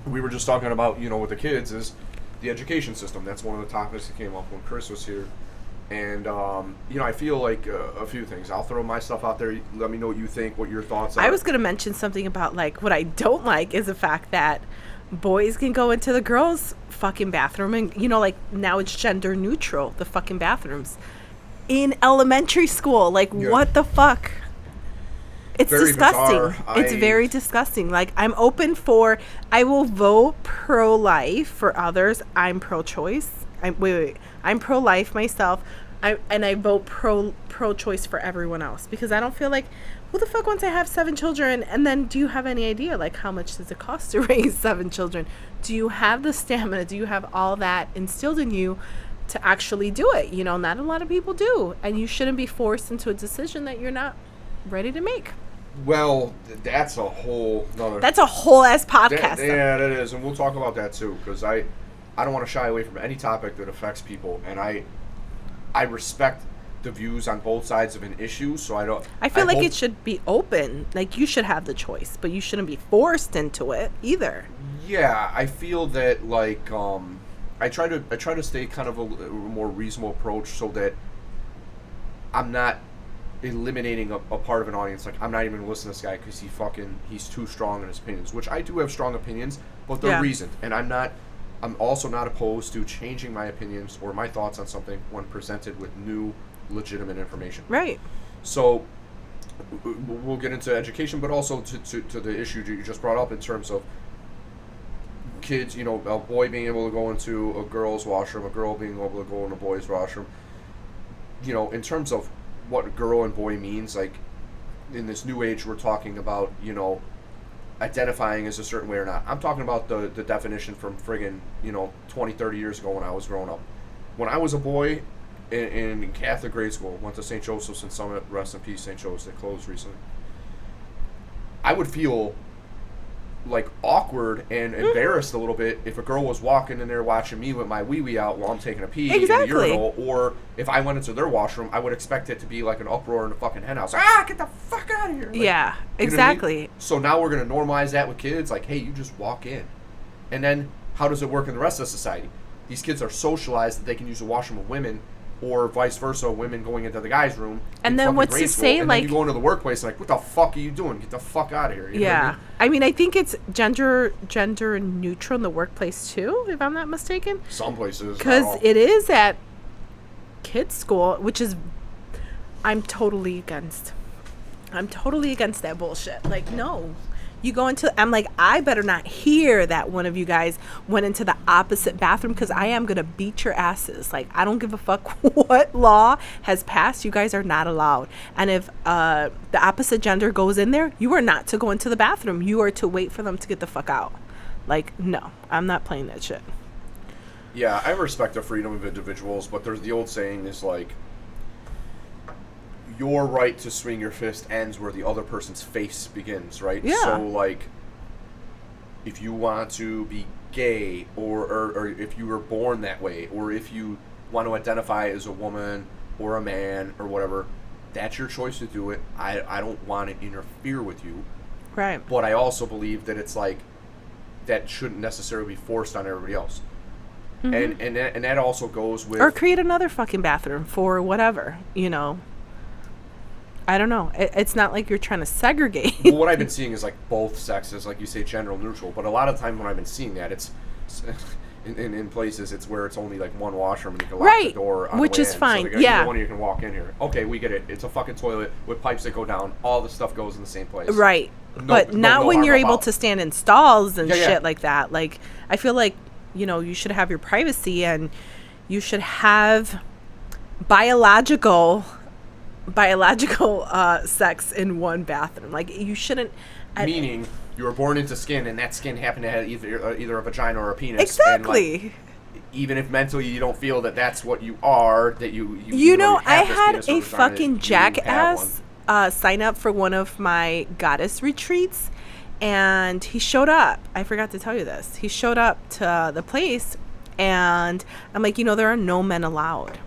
we were just talking about, with the kids, is the education system. That's one of the topics that came up when Chris was here. And, I feel like a few things. I'll throw my stuff out there. Let me know what you think, what your thoughts are. I was going to mention something about, like, what I don't like is the fact that boys can go into the girls' fucking bathroom. And, like, now it's gender neutral, the fucking bathrooms. In elementary school. Like, what the fuck? It's very disgusting. It's very disgusting. Like, I will vote pro-life for others. I'm pro-choice. I'm pro-life myself. I vote pro-choice for everyone else. Because I don't feel like, who the fuck wants to have 7 children? And then do you have any idea, like, how much does it cost to raise 7 children? Do you have the stamina? Do you have all that instilled in you to actually do it? Not a lot of people do. And you shouldn't be forced into a decision that you're not ready to make. Well, that's a whole ass podcast. Yeah, that is, and we'll talk about that too, because I don't want to shy away from any topic that affects people, and I respect the views on both sides of an issue, so I feel like it should be open. Like, you should have the choice, but you shouldn't be forced into it either. Yeah, I feel that, like, I try to stay kind of a more reasonable approach, so that I'm not eliminating a part of an audience. Like, I'm not even going to listen to this guy because he's too strong in his opinions, which I do have strong opinions, but they're reasoned, and I'm also not opposed to changing my opinions or my thoughts on something when presented with new legitimate information. Right. So we'll get into education, but also to the issue you just brought up in terms of kids, a boy being able to go into a girl's washroom, a girl being able to go in a boy's washroom. In terms of what girl and boy means, like, in this new age we're talking about, identifying as a certain way or not. I'm talking about the definition from friggin', 20, 30 years ago when I was growing up. When I was a boy in Catholic grade school, went to St. Joseph's in Summit, rest in peace, St. Joseph's, they closed recently. I would feel like awkward and embarrassed a little bit if a girl was walking in there watching me with my wee-wee out while I'm taking a pee in the urinal, or if I went into their washroom, I would expect it to be like an uproar in the fucking hen house. Get the fuck out of here. Like, yeah, exactly. You know what I mean? So now we're going to normalize that with kids, like, hey, you just walk in. And then how does it work in the rest of society? These kids are socialized that they can use the washroom with women, or vice versa, women going into the guy's room. And then what's to say, and like... then you go into the workplace and like, what the fuck are you doing? Get the fuck out of here. You know yeah. what I mean? I think it's gender neutral in the workplace, too, if I'm not mistaken. Some places. Because it is at kids' school, which is... I'm totally against that bullshit. Like, no. You go into... I'm like, I better not hear that one of you guys went into the opposite bathroom, because I am going to beat your asses. Like, I don't give a fuck what law has passed. You guys are not allowed. And if the opposite gender goes in there, you are not to go into the bathroom. You are to wait for them to get the fuck out. Like, no. I'm not playing that shit. Yeah, I respect the freedom of individuals, but there's the old saying is like, your right to swing your fist ends where the other person's face begins, right? Yeah. So, like, if you want to be gay, or if you were born that way, or if you want to identify as a woman or a man or whatever, that's your choice to do it. I don't want to interfere with you. Right. But I also believe that it's like, that shouldn't necessarily be forced on everybody else. Mm-hmm. And that also goes with... Or create another fucking bathroom for whatever, I don't know. It's not like you're trying to segregate. Well, what I've been seeing is like both sexes, like you say, gender neutral. But a lot of times when I've been seeing that, it's in places it's where it's only like one washroom and you can lock the door on which the way is in. fine. So Yeah, one of you can walk in here. Okay, we get it. It's a fucking toilet with pipes that go down. All the stuff goes in the same place. Right. But not when you're able to stand in stalls and shit like that. Like, I feel like, you should have your privacy, and you should have biological sex in one bathroom. Like, you shouldn't... Meaning, you were born into skin, and that skin happened to have either a vagina or a penis. Exactly. And, like, even if mentally you don't feel that that's what you are, that you I had a fucking jackass sign up for one of my goddess retreats, and he showed up. I forgot to tell you this. He showed up to the place, and I'm like, there are no men allowed.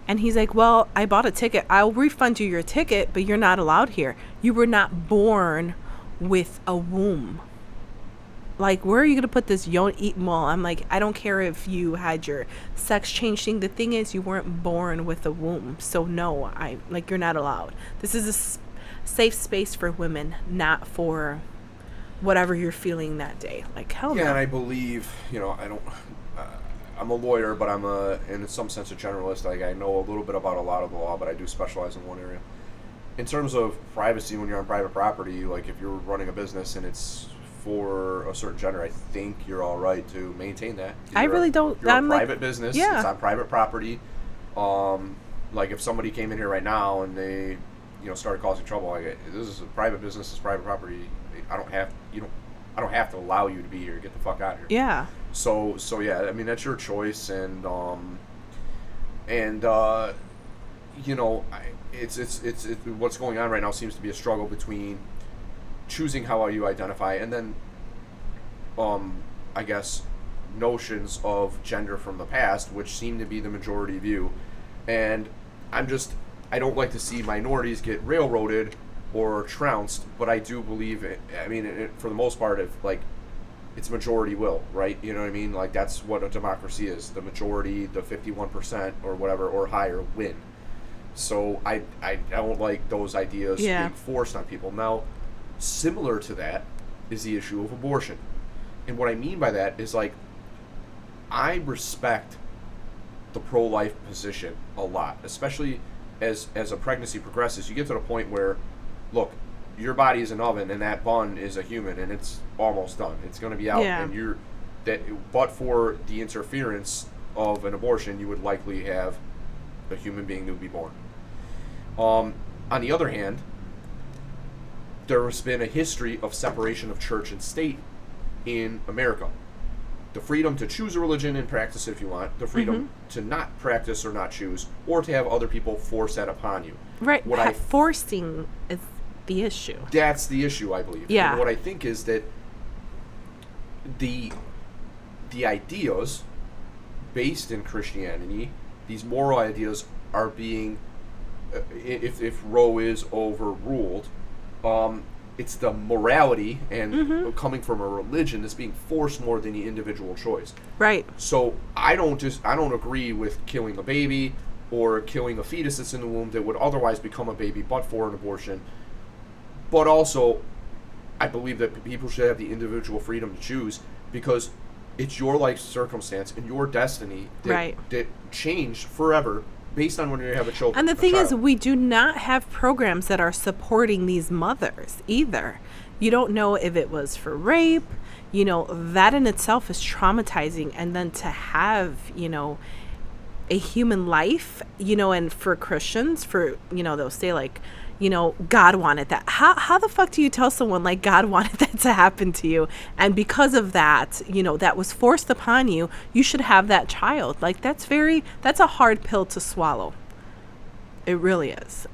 And he's like, well, I bought a ticket. I'll refund you your ticket, but you're not allowed here. You were not born with a womb. Like, where are you going to put this Yoni? Well, I'm like, I don't care if you had your sex change thing. The thing is, you weren't born with a womb. So, no, you're not allowed. This is a safe space for women, not for whatever you're feeling that day. Like, hell no. Yeah, and I believe, I'm a lawyer, but I'm in some sense, a generalist. Like, I know a little bit about a lot of the law, but I do specialize in one area. In terms of privacy, when you're on private property, like if you're running a business and it's for a certain gender, I think you're all right to maintain that. I really don't. You're a private business. Yeah. It's on private property. Like if somebody came in here right now and they, started causing trouble, like this is a private business, it's private property. I don't have to allow you to be here. Get the fuck out of here. Yeah. So yeah, I mean that's your choice, and it's what's going on right now seems to be a struggle between choosing how you identify and then I guess notions of gender from the past, which seem to be the majority view, and I don't like to see minorities get railroaded or trounced, but I do believe for the most part, if like it's majority will, right? You know what I mean? Like that's what a democracy is. The majority, the 51% or whatever or higher win. So I don't like those ideas being forced on people. Now, similar to that is the issue of abortion. And what I mean by that is like I respect the pro-life position a lot, especially as a pregnancy progresses. You get to the point where, look, your body is an oven and that bun is a human and it's almost done. It's going to be out, and but for the interference of an abortion, you would likely have a human being to be born. On the other hand, there has been a history of separation of church and state in America. The freedom to choose a religion and practice it if you want. The freedom to not practice or not choose, or to have other people force that upon you. Right. Forcing is the issue. That's the issue, I believe. Yeah. And what I think is that the ideas based in Christianity, these moral ideas are being, if Roe is overruled, it's the morality and coming from a religion that's being forced more than the individual choice. Right. So I don't agree with killing a baby or killing a fetus that's in the womb that would otherwise become a baby but for an abortion. But also, I believe that people should have the individual freedom to choose, because it's your life circumstance and your destiny that changed forever based on when you have a child. And the thing is, we do not have programs that are supporting these mothers either. You don't know if it was for rape. That in itself is traumatizing. And then to have, a human life, and for Christians, they'll say like, God wanted that. How the fuck do you tell someone like God wanted that to happen to you? And because of that, that was forced upon you, you should have that child. Like that's a hard pill to swallow. It really is.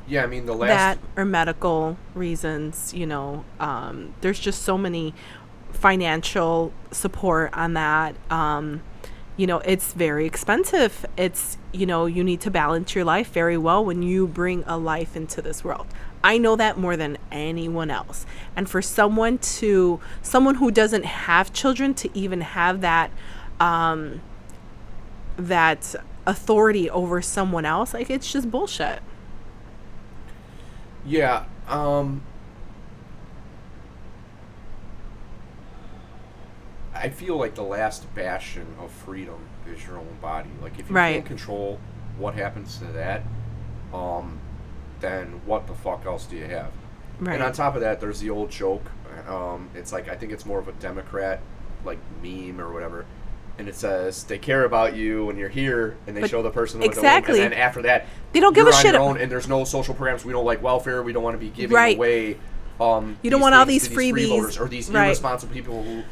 Yeah, I mean that or medical reasons, there's just so many financial support on that. It's very expensive. It's, you need to balance your life very well when you bring a life into this world. I know that more than anyone else. And for someone who doesn't have children to even have that, that authority over someone else, like it's just bullshit. Yeah. I feel like the last bastion of freedom is your own body. Like if you can't control what happens to that, then what the fuck else do you have? Right. And on top of that, there's the old joke. It's like, I think it's more of a Democrat like meme or whatever, and it says they care about you when you're here, and they show the person with the womb, and then after that they don't give a shit. And there's no social programs. We don't like welfare. We don't want to be giving away. You don't want all these freebies or these irresponsible people who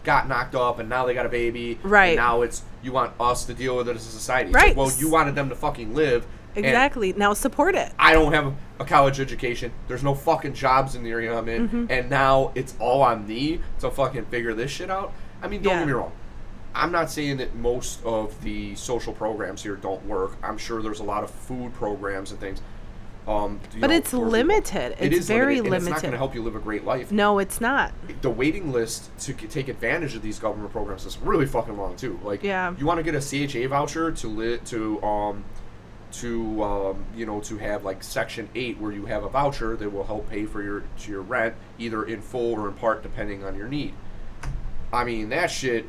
got knocked up and now they got a baby. Right. And now you want us to deal with it as a society. Right. Like, well, you wanted them to fucking live. Exactly. Now support it. I don't have a college education. There's no fucking jobs in the area I'm in. And now it's all on me to fucking figure this shit out. I mean, don't get me wrong. I'm not saying that most of the social programs here don't work. I'm sure there's a lot of food programs and things. But it's limited. It It's is very limited, and it's not limited. going to help you live a great life. No, it's not. The waiting list to take advantage of these government programs is really fucking long too. Like, Yeah. you want to get a CHA voucher to have like Section 8, where you have a voucher that will help pay for your rent, either in full or in part, depending on your need. I mean, that shit,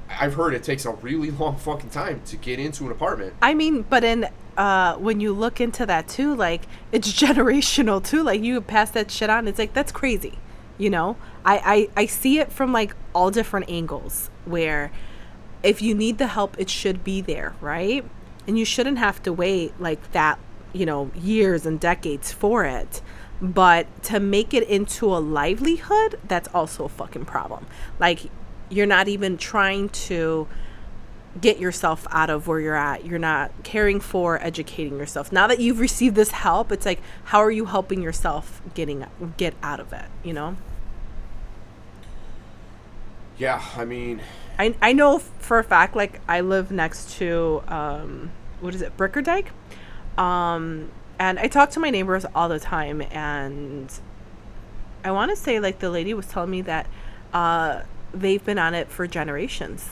I've heard it takes a really long fucking time to get into an apartment. I mean, but when you look into that too, like, it's generational too. Like, you pass that shit on, it's like, that's crazy. You know, I see it from like all different angles, where if you need the help, it should be there, right? And you shouldn't have to wait like that, years and decades for it. But to make it into a livelihood, that's also a fucking problem. Like, you're not even trying to get yourself out of where you're at. You're not caring for educating yourself. Now that you've received this help, it's like, how are you helping yourself get out of it, Yeah, I mean, I know for a fact, like, I live next to, Brickerdike? And I talk to my neighbors all the time, and I want to say, like, the lady was telling me that they've been on it for generations.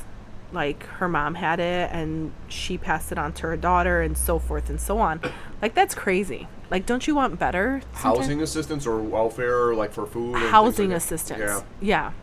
Like, her mom had it, and she passed it on to her daughter, and so forth and so on. Like, that's crazy. Like, don't you want better? Housing assistance or welfare, like, for food? And housing things like assistance. Yeah.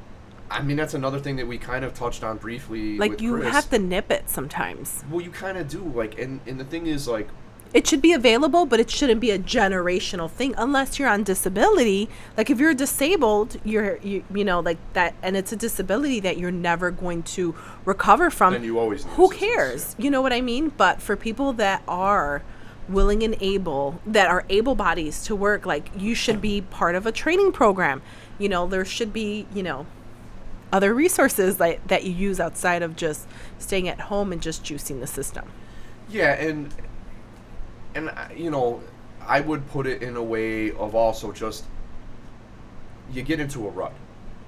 I mean, that's another thing that we kind of touched on briefly. Like, with you Chris. have to nip it sometimes. Well, you kind of do. Like, and the thing is, like, it should be available, but it shouldn't be a generational thing unless you're on disability. Like, if you're disabled, you like that, and it's a disability that you're never going to recover from. Then you always need who assistance. cares? You know what I mean? But for people that are willing and able, that are able bodies to work, like, you should be part of a training program. There should be, other resources that you use outside of just staying at home and just juicing the system. Yeah, and I would put it in a way of also just, you get into a rut.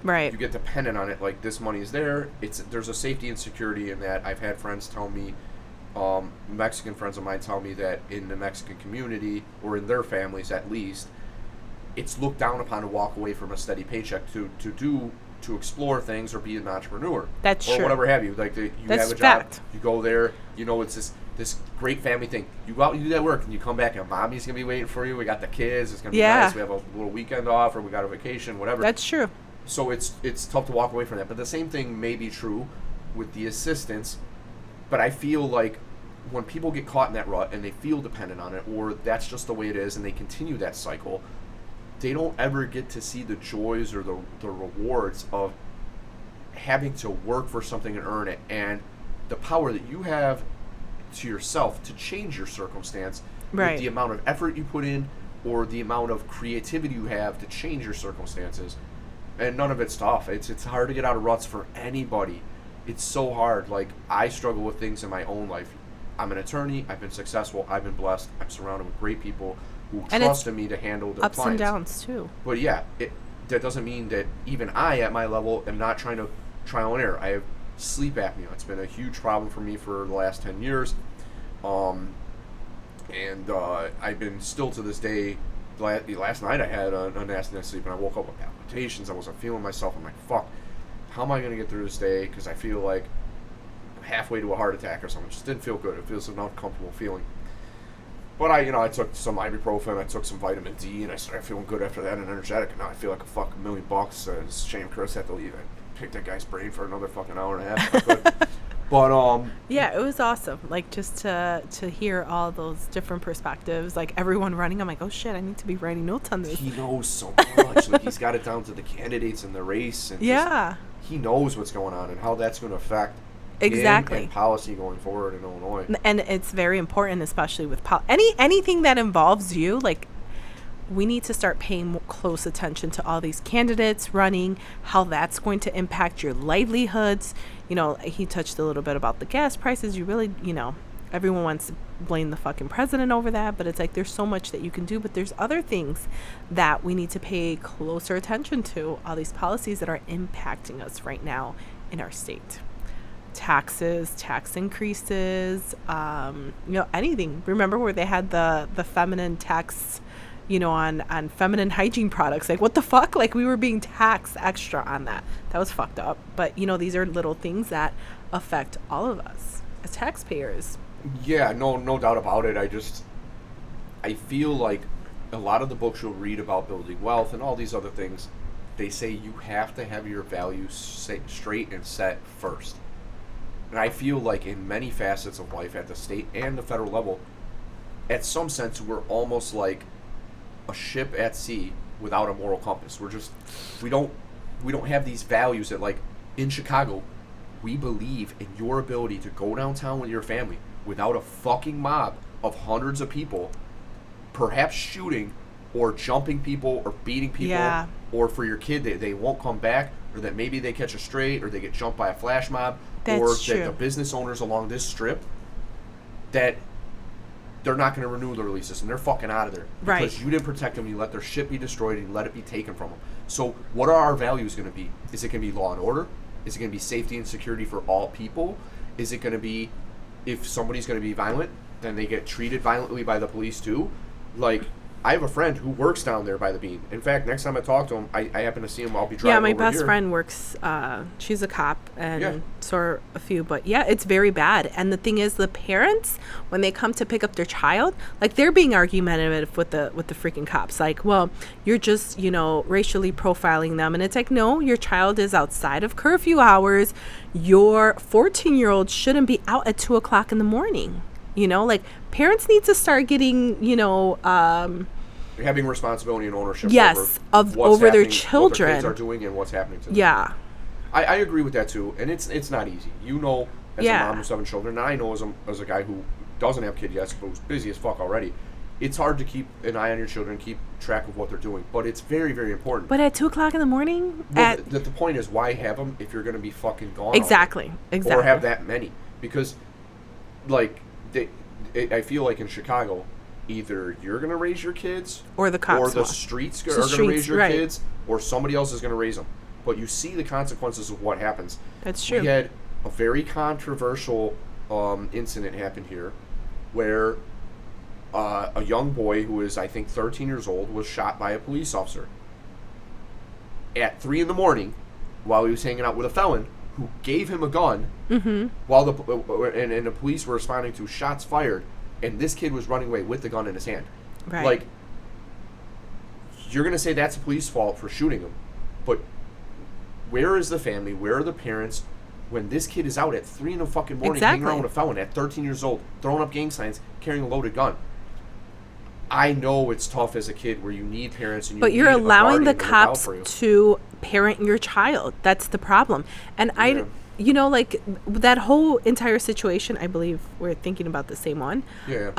Right. You get dependent on it. Like, this money is there. There's a safety and security in that. I've had friends tell me, Mexican friends of mine tell me that in the Mexican community, or in their families at least, it's looked down upon to walk away from a steady paycheck to explore things or be an entrepreneur. That's or true. Whatever have you. Like, you That's have a job, fact. you go there, it's this great family thing. You go out and you do that work, and you come back, and mommy's going to be waiting for you. We got the kids. It's going to be nice. We have a little weekend off, or we got a vacation, whatever. That's true. So it's tough to walk away from that. But the same thing may be true with the assistance. But I feel like when people get caught in that rut and they feel dependent on it, or that's just the way it is, and they continue that cycle, they don't ever get to see the joys or the rewards of having to work for something and earn it, and the power that you have to yourself to change your circumstance. Right. With the amount of effort you put in, or the amount of creativity you have to change your circumstances. And none of it's tough. It's hard to get out of ruts for anybody. It's so hard. Like, I struggle with things in my own life. I'm an attorney. I've been successful. I've been blessed. I'm surrounded with great people who trust in me to handle their ups clients. and downs too. But yeah, that doesn't mean that even I, at my level, am not trying to trial and error. I have sleep apnea. It's been a huge problem for me for the last 10 years. I've been still to this day. Last night I had a nasty night's sleep, and I woke up with palpitations. I wasn't feeling myself. I'm like, fuck, how am I going to get through this day? Because I feel like I'm halfway to a heart attack or something. It just didn't feel good. It feels an uncomfortable feeling. But I took some ibuprofen, I took some vitamin D, and I started feeling good after that and energetic. And now I feel like a fucking $1 million. It's a shame Chris had to leave. I picked that guy's brain for another fucking hour and a half if I could. But yeah, it was awesome. Like, just to hear all those different perspectives, like everyone running. I'm like, oh shit, I need to be writing notes on this. He knows so much. Like, he's got it down to the candidates in the race, and he knows what's going on and how that's going to affect exactly and policy going forward in Illinois. And it's very important, especially with anything that involves you. Like, we need to start paying close attention to all these candidates running, how that's going to impact your livelihoods. He touched a little bit about the gas prices. You really, everyone wants to blame the fucking president over that, but it's like, there's so much that you can do, but there's other things that we need to pay closer attention to, all these policies that are impacting us right now in our state. taxes, tax increases, anything. Remember where they had the feminine tax, on feminine hygiene products? Like, what the fuck? Like, we were being taxed extra on that. That was fucked up. But, these are little things that affect all of us as taxpayers. Yeah, no doubt about it. I feel like a lot of the books you'll read about building wealth and all these other things, they say you have to have your values straight and set first. And I feel like in many facets of life at the state and the federal level, at some sense, we're almost like a ship at sea without a moral compass. We don't have these values that, like, in Chicago, we believe in your ability to go downtown with your family without a fucking mob of hundreds of people, perhaps shooting or jumping people or beating people, Yeah. or for your kid they won't come back, or that maybe they catch a stray or they get jumped by a flash mob, That's or true. that the business owners along this strip, that they're not going to renew the release system. They're fucking out of there. Right. Because you didn't protect them. You let their shit be destroyed and you let it be taken from them. So what are our values going to be? Is it going to be law and order? Is it going to be safety and security for all people? Is it going to be, if somebody's going to be violent, then they get treated violently by the police too? Like, I have a friend who works down there by the Bean. In fact, next time I talk to him, I happen to see him. I'll be driving my over best here. friend works, she's a cop, and Yeah. so are a few, but yeah, it's very bad. And the thing is, the parents, when they come to pick up their child, like, they're being argumentative with the freaking cops. Like, well, you're just, racially profiling them. And it's like, no, your child is outside of curfew hours. Your 14-year-old shouldn't be out at 2 o'clock in the morning. Like, parents need to start getting, having responsibility and ownership yes, over their children, what their kids are doing and what's happening to them. Yeah. I agree with that too, and it's not easy. As a mom of 7 children, and I know as a guy who doesn't have kids yet, but who's busy as fuck already, it's hard to keep an eye on your children, keep track of what they're doing, but it's very, very important. But at 2 o'clock in the morning? Well, the point is, why have them if you're going to be fucking gone? Exactly. Or have that many. Because, like, I feel like in Chicago, either you're going to raise your kids, or the cops, or the streets are going to raise your right. kids, or somebody else is going to raise them. But you see the consequences of what happens. That's true. We had a very controversial incident happen here, where a young boy who is, I think, 13 years old was shot by a police officer at 3 a.m. while he was hanging out with a felon who gave him a gun, while the police were responding to shots fired, and this kid was running away with the gun in his hand. Right. Like, you're going to say that's the police's fault for shooting him, but where is the family? Where are the parents when this kid is out at 3 in the fucking morning hanging around with a felon at 13 years old, throwing up gang signs, carrying a loaded gun? I know it's tough as a kid where you need parents and you but need you're a allowing the guardian to look out cops for you. to parent your child. That's the problem. And Yeah. like, that whole entire situation, I believe we're thinking about the same one. Yeah.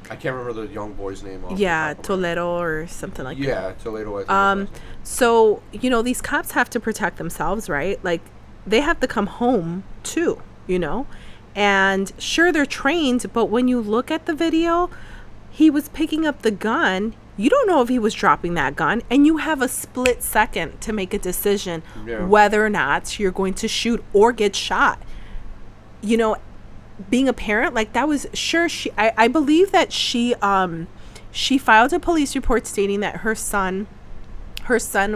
I can't remember the young boy's name. Yeah, Toledo or something like that. Yeah, Toledo. I think So, these cops have to protect themselves, right? Like, they have to come home too, And sure, they're trained, but when you look at the video, he was picking up the gun. You don't know if he was dropping that gun, and you have a split second to make a decision whether or not you're going to shoot or get shot. Being a parent, like, that was sure. I believe that she filed a police report stating that her son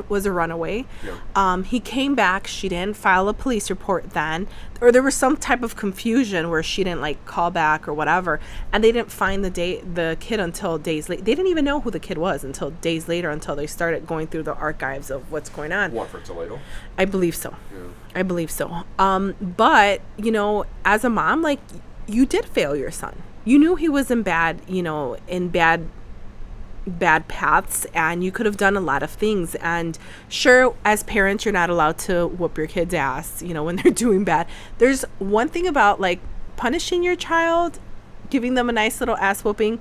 was a runaway. Yeah. He came back. She didn't file a police report then, or there was some type of confusion where she didn't, like, call back or whatever, and they didn't find the kid until days later. They didn't even know who the kid was until days later, until they started going through the archives of what's going on. What, for Toledo? I believe so. Yeah. I believe so. But as a mom, like, you did fail your son. You knew he was in bad paths, and you could have done a lot of things. And sure, as parents, you're not allowed to whoop your kid's ass, when they're doing bad. There's one thing about, like, punishing your child, giving them a nice little ass whooping,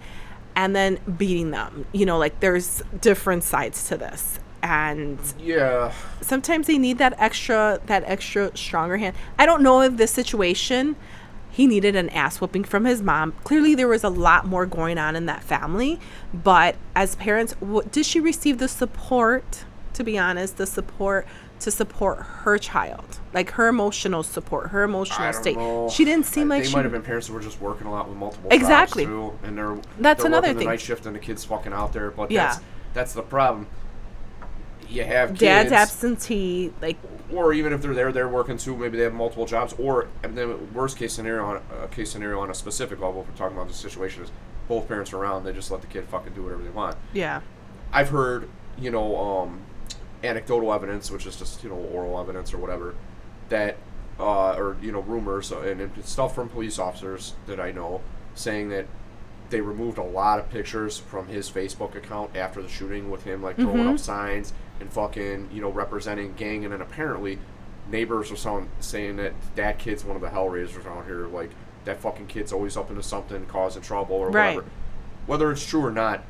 and then beating them. Like, there's different sides to this. And yeah, sometimes they need that extra stronger hand. I don't know if this situation, he needed an ass whooping from his mom. Clearly, there was a lot more going on in that family. But as parents, did she receive the support, to be honest, the support to support her child, like her emotional support, her emotional I don't state. know. She didn't seem like they she might have been parents that were just working a lot with multiple Exactly. jobs too, and That's they're another working the thing. night shift and the kids fucking out there. But Yeah. that's the problem. You have kids, dad's absentee, like, or even if they're working too. Maybe they have multiple jobs, or and then worst case scenario on a specific level. If we're talking about the situation is both parents are around, they just let the kid fucking do whatever they want. yeah. I've heard, anecdotal evidence, which is just, oral evidence or whatever, that, or, rumors and stuff from police officers that I know saying that they removed a lot of pictures from his Facebook account after the shooting with him, like, throwing up signs and fucking, representing gang. And then apparently neighbors or saying that kid's one of the hellraisers around here. Like, that fucking kid's always up into something, causing trouble or Right. whatever. Whether it's true or not,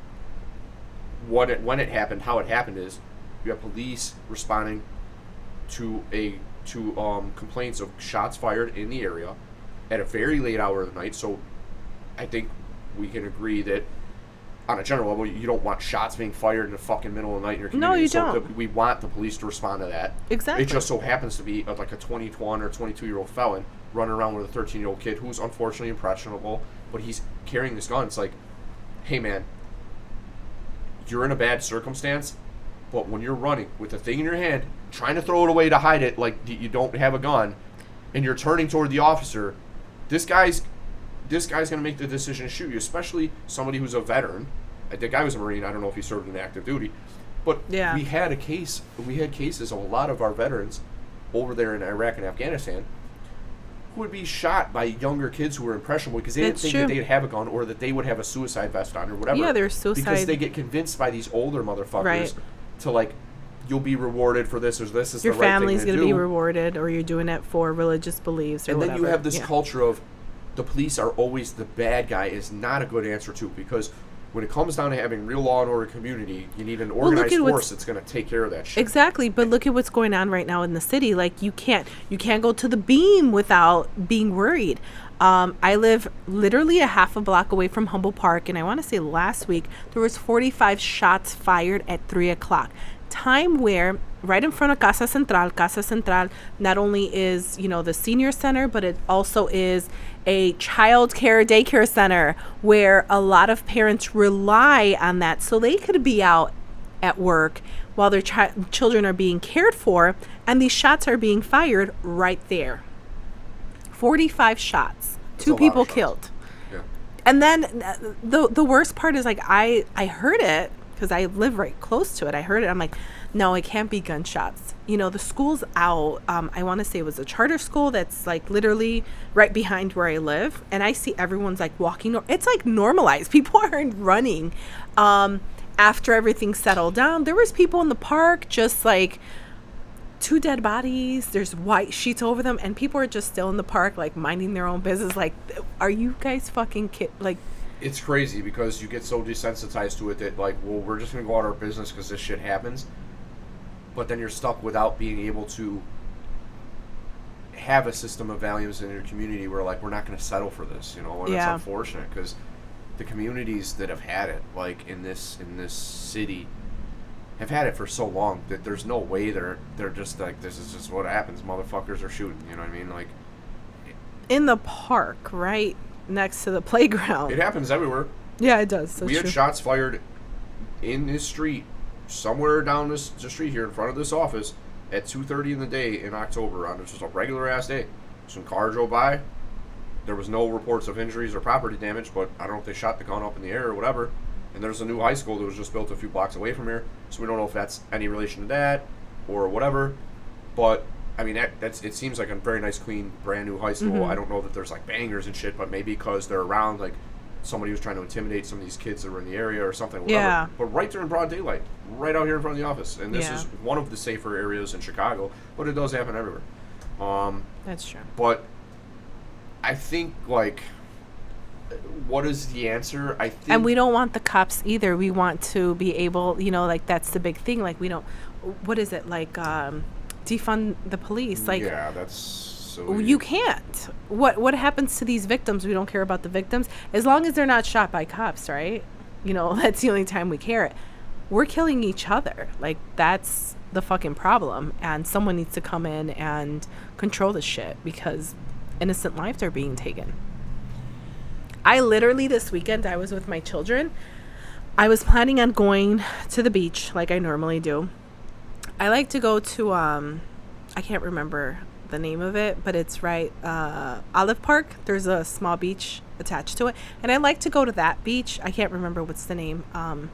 when it happened, how it happened is you have police responding to complaints of shots fired in the area at a very late hour of the night. So I think we can agree that on a general level, you don't want shots being fired in the fucking middle of the night in your community. No, you so don't. we want the police to respond to that. Exactly. It just so happens to be like a 21 or 22-year-old felon running around with a 13-year-old kid who's unfortunately impressionable, but he's carrying this gun. It's like, hey man, you're in a bad circumstance, but when you're running with a thing in your hand, trying to throw it away to hide it like you don't have a gun, and you're turning toward the officer, this guy's going to make the decision to shoot you, especially somebody who's a veteran. The guy was a Marine. I don't know if he served in active duty. But Yeah. we had cases of a lot of our veterans over there in Iraq and Afghanistan who would be shot by younger kids who were impressionable because they didn't It's think true. that they'd have a gun or that they would have a suicide vest on or whatever. Yeah, there's suicide. Because they get convinced by these older motherfuckers Right. to, like, you'll be rewarded for this or this is Your the right family's thing to going to be do. rewarded, or you're doing it for religious beliefs or And whatever. then you have this Yeah. culture of the police are always the bad guy is not a good answer to, because when it comes down to having real law and order community, you need an organized at what's- force that's going to take care of that shit. Exactly, but look at what's going on right now in the city. Like, you can't go to the Beam without being worried. I live literally a half a block away from Humboldt Park, and I want to say last week there was 45 shots fired at 3:00. Time where right in front of Casa Central not only is, the senior center, but it also is a child care daycare center where a lot of parents rely on that so they could be out at work while their children are being cared for, and these shots are being fired right there. 45 shots, That's a two lot of people shots. killed. Yeah. And then the worst part is, like, I heard it because I live right close to it. I heard it. I'm like, no, it can't be gunshots. The school's out. I want to say it was a charter school that's, like, literally right behind where I live. And I see everyone's, like, walking. It's, like, normalized. People aren't running. After everything settled down, there was people in the park, just, like, 2 dead bodies. There's white sheets over them. And people are just still in the park, like, minding their own business. Like, are you guys fucking like... It's crazy because you get so desensitized to it that, like, well, we're just going to go out our business because this shit happens. But then you're stuck without being able to have a system of values in your community where, like, we're not going to settle for this, and Yeah. it's unfortunate because the communities that have had it, like, in this city, have had it for so long that there's no way they're just like, this is just what happens. Motherfuckers are shooting, you know what I mean? Like, In the park, right next to the playground. it happens everywhere. Yeah, it does. That's We had true. shots fired in this street, somewhere down the street here in front of this office at 2:30 in the day in October on just a regular ass day. Some car drove by. There was no reports of injuries or property damage, but I don't know if they shot the gun up in the air or whatever. And there's a new high school that was just built a few blocks away from here, so we don't know if that's any relation to that or whatever. But I mean, it seems like a very nice, clean, brand new high school. Mm-hmm. I don't know that there's, like, bangers and shit, but maybe because they're around, like, somebody was trying to intimidate some of these kids that were in the area or something. Whatever. Yeah. But right there in broad daylight, right out here in front of the office, and this Yeah. is one of the safer areas in Chicago, but it does happen everywhere. That's true. But I think, like, what is the answer? I think, And we don't want the cops either. We want to be able, like, that's the big thing. Like, we don't, what is it? Like, defund the police. Like, yeah, that's so. you can't. What happens to these victims? We don't care about the victims. As long as they're not shot by cops, right? That's the only time we care. We're killing each other. Like, that's the fucking problem, and someone needs to come in and control this shit because innocent lives are being taken. I literally, this weekend, I was with my children. I was planning on going to the beach like I normally do. I like to go to, I can't remember the name of it, but it's right, Olive Park. There's a small beach attached to it. And I like to go to that beach. I can't remember what's the name of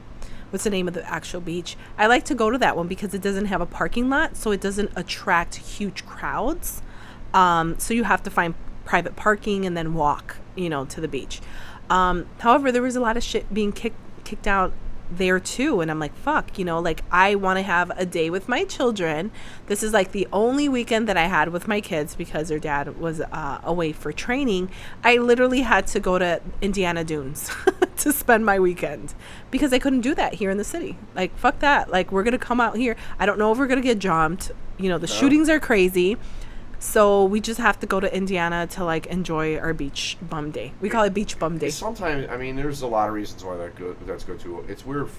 the actual beach. I like to go to that one because it doesn't have a parking lot, so it doesn't attract huge crowds. So you have to find private parking and then walk, to the beach. However, there was a lot of shit being kicked out there too, and I'm like, fuck, I want to have a day with my children. This is like the only weekend that I had with my kids because their dad was away for training. I literally had to go to Indiana Dunes to spend my weekend because I couldn't do that here in the city. Like, fuck that. Like, we're gonna come out here. I don't know if we're gonna get jumped. The shootings are crazy. So we just have to go to Indiana to like enjoy our beach bum day. We call it beach bum day. Sometimes, there's a lot of reasons why that's good too. It's weird.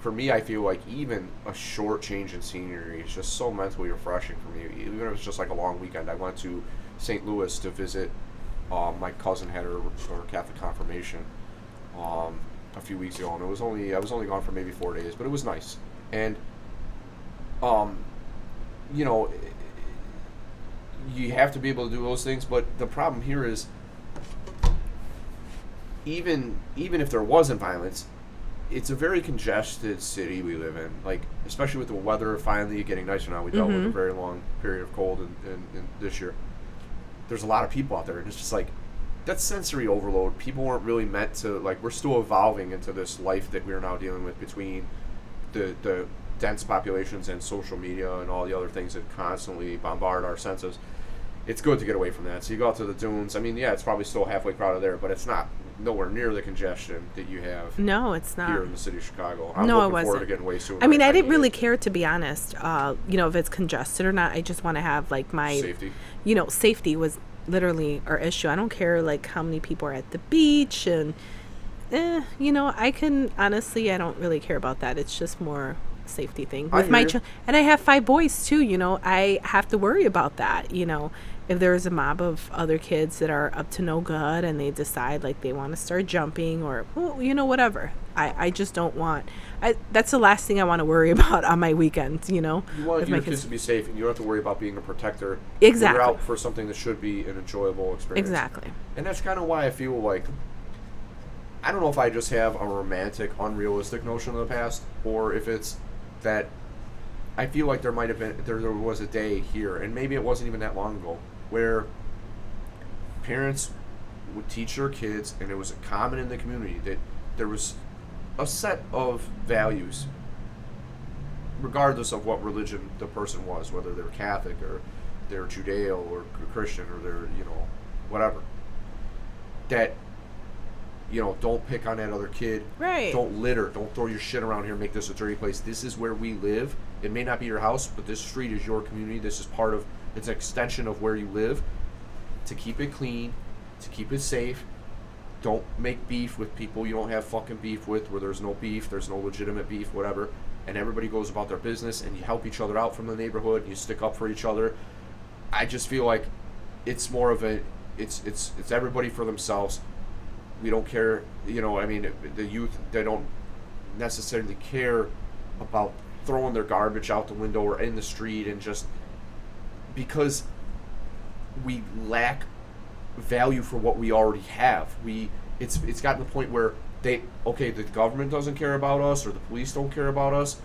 For me, I feel like even a short change in scenery is just so mentally refreshing for me. Even if it's just like a long weekend. I went to St. Louis to visit. My cousin had her Catholic confirmation a few weeks ago, and I was only gone for maybe 4 days, but it was nice. And you have to be able to do those things, but the problem here is even if there wasn't violence, it's a very congested city we live in, like especially with the weather finally getting nicer now. We dealt with a very long period of cold in this year. There's a lot of people out there, and it's just like that's sensory overload. People weren't really meant to, like, we're still evolving into this life that we're now dealing with between the dense populations and social media and all the other things that constantly bombard our senses. It's good to get away from that. So you go out to the dunes. It's probably still halfway crowded there, but it's not nowhere near the congestion that you have. No, it's not. Here in the city of Chicago. I'm no, looking forward to getting way sooner. I didn't really care, to be honest. If it's congested or not. I just want to have like my safety. Safety was literally our issue. I don't care like how many people are at the beach, and I can honestly, I don't really care about that. It's just more safety thing with my and I have 5 boys too. I have to worry about that. If there's a mob of other kids that are up to no good and they decide like they want to start jumping or whatever, I just don't want. That's the last thing I want to worry about on my weekends. You want your kids to be safe, and you don't have to worry about being a protector. Exactly. You're out for something that should be an enjoyable experience. Exactly. And that's kind of why I feel like, I don't know if I just have a romantic, unrealistic notion of the past, or if it's that I feel like there was a day here, and maybe it wasn't even that long ago, where parents would teach their kids, and it was common in the community that there was a set of values, regardless of what religion the person was, whether they're Catholic or they're Judeo or Christian or they're whatever, that don't pick on that other kid. Right. Don't litter. Don't throw your shit around here and make this a dirty place. This is where we live. It may not be your house, but this street is your community. This is it's an extension of where you live. To keep it clean, to keep it safe. Don't make beef with people you don't have fucking beef with, where there's no beef, there's no legitimate beef, whatever. And everybody goes about their business, and you help each other out from the neighborhood, and you stick up for each other. I just feel like it's more of it's everybody for themselves. We don't care, the youth, they don't necessarily care about throwing their garbage out the window or in the street, and just because we lack value for what we already have. It's gotten to the point where the government doesn't care about us, or the police don't care about us.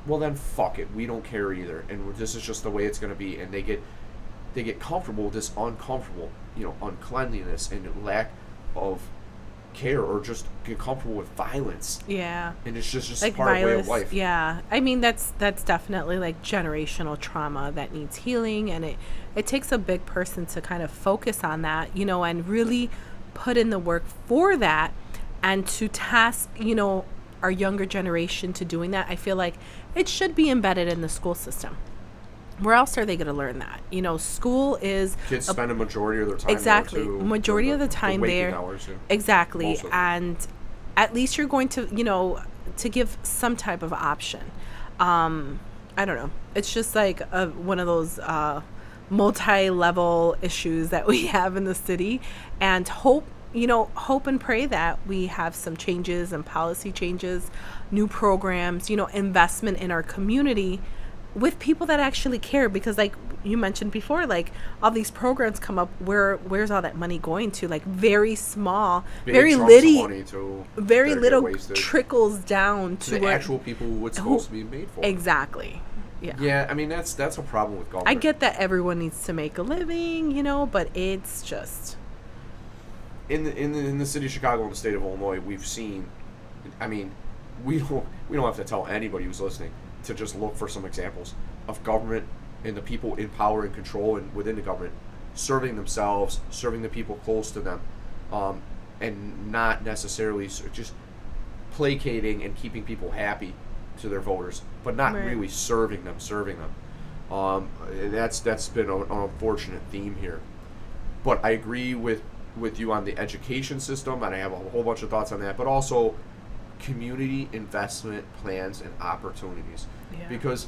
Well, then fuck it, we don't care either, and this is just the way it's going to be. And they get comfortable with this uncomfortable, uncleanliness and lack of care, or just get comfortable with violence. Yeah. And it's just like part violence, of way of life. Yeah. That's definitely like generational trauma that needs healing, and it takes a big person to kind of focus on that, and really put in the work for that, and to task, our younger generation to doing that. I feel like it should be embedded in the school system. Where else are they going to learn that? School is... Kids spend a majority of their time exactly. there, too. Majority of the time there. Hours, yeah. Exactly. And at least you're going to, to give some type of option. I don't know. It's just like one of those multi-level issues that we have in the city, and hope and pray that we have some changes and policy changes, new programs, investment in our community with people that actually care, because like you mentioned before, like all these programs come up, where's all that money going to? Like very small, Big very chunks of little, money to very that get little wasted. trickles down To to the actual people who it's supposed to be made for. Exactly. Yeah. Yeah, I mean that's a problem with government. I get that everyone needs to make a living, but it's just in the city of Chicago and the state of Illinois, we've seen. I mean, we don't have to tell anybody who's listening to just look for some examples of government and the people in power and control and within the government serving themselves, serving the people close to them, and not necessarily just placating and keeping people happy to their voters, but not Right. really serving them. That's been an unfortunate theme here. But I agree with you on the education system, and I have a whole bunch of thoughts on that, but also community investment plans and opportunities. Yeah. Because,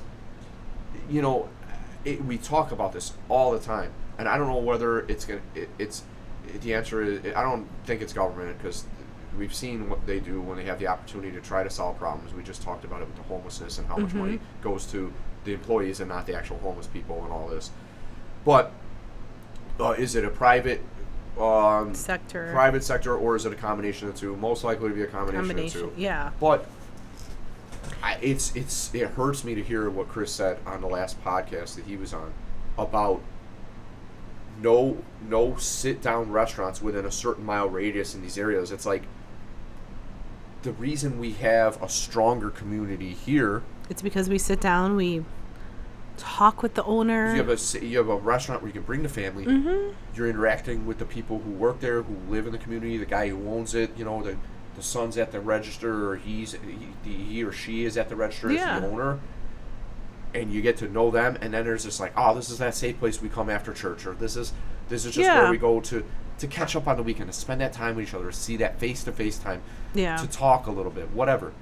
we talk about this all the time, and I don't know whether the answer is, I don't think it's government, because we've seen what they do when they have the opportunity to try to solve problems. We just talked about it with the homelessness and how much money goes to the employees and not the actual homeless people and all this. But is it a private sector, or is it a combination of the two? Most likely to be a combination of the two. Yeah. But it hurts me to hear what Chris said on the last podcast that he was on about no sit down restaurants within a certain mile radius in these areas. It's like the reason we have a stronger community here. It's because we sit down, we talk with the owner. You have a restaurant where you can bring the family. You're interacting with the people who work there, who live in the community. The guy who owns it, the son's at the register, or he or she is at the register as the owner, and you get to know them. And then there's this like, oh, this is that safe place we come after church, or this is just where we go to catch up on the weekend, to spend that time with each other, to see that face-to-face time, to talk a little bit, whatever.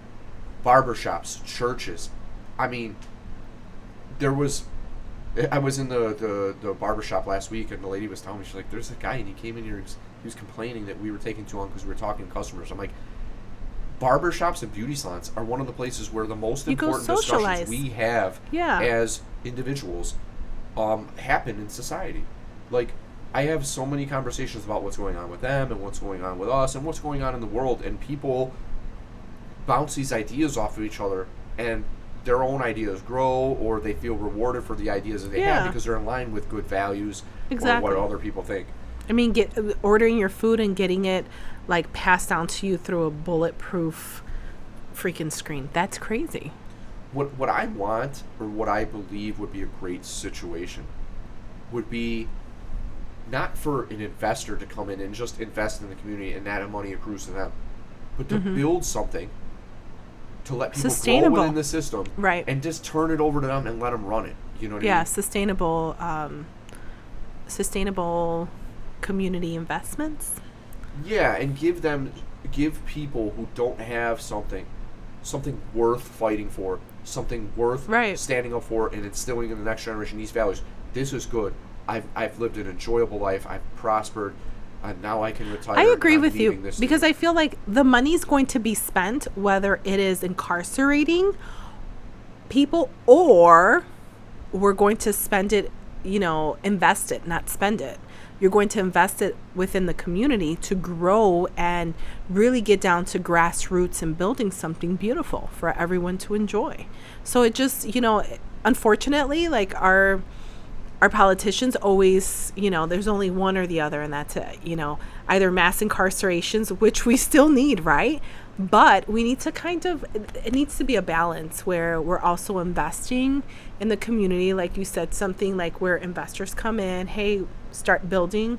Barbershops, churches. I mean, I was in the barbershop last week, and the lady was telling me, she's like, there's a guy, and he came in here, he was complaining that we were taking too long because we were talking to customers. I'm like, barbershops and beauty salons are one of the places where the most important discussions we have as individuals happen in society. Like, I have so many conversations about what's going on with them and what's going on with us and what's going on in the world, and people bounce these ideas off of each other, and their own ideas grow, or they feel rewarded for the ideas that they have because they're in line with good values or what other people think. I mean, ordering your food and getting it like passed down to you through a bulletproof freaking screen. That's crazy. What I want, or what I believe would be a great situation, would be not for an investor to come in and just invest in the community and that money accrues to them, but to build something to let people grow within the system, right? And just turn it over to them and let them run it. You know what I mean? Sustainable community investments. Yeah, and give people who don't have something worth fighting for, something worth standing up for, and instilling in the next generation these values. This is good. I've lived an enjoyable life. I've prospered. Now I can retire. I agree with you, this because I feel like the money's going to be spent, whether it is incarcerating people or we're going to spend it, invest it, not spend it. You're going to invest it within the community to grow and really get down to grassroots and building something beautiful for everyone to enjoy. So it just, unfortunately, like our politicians always, there's only one or the other, and that's it. Either mass incarcerations, which we still need, right? But we need to it needs to be a balance where we're also investing in the community. Like you said, something like where investors come in, hey, start building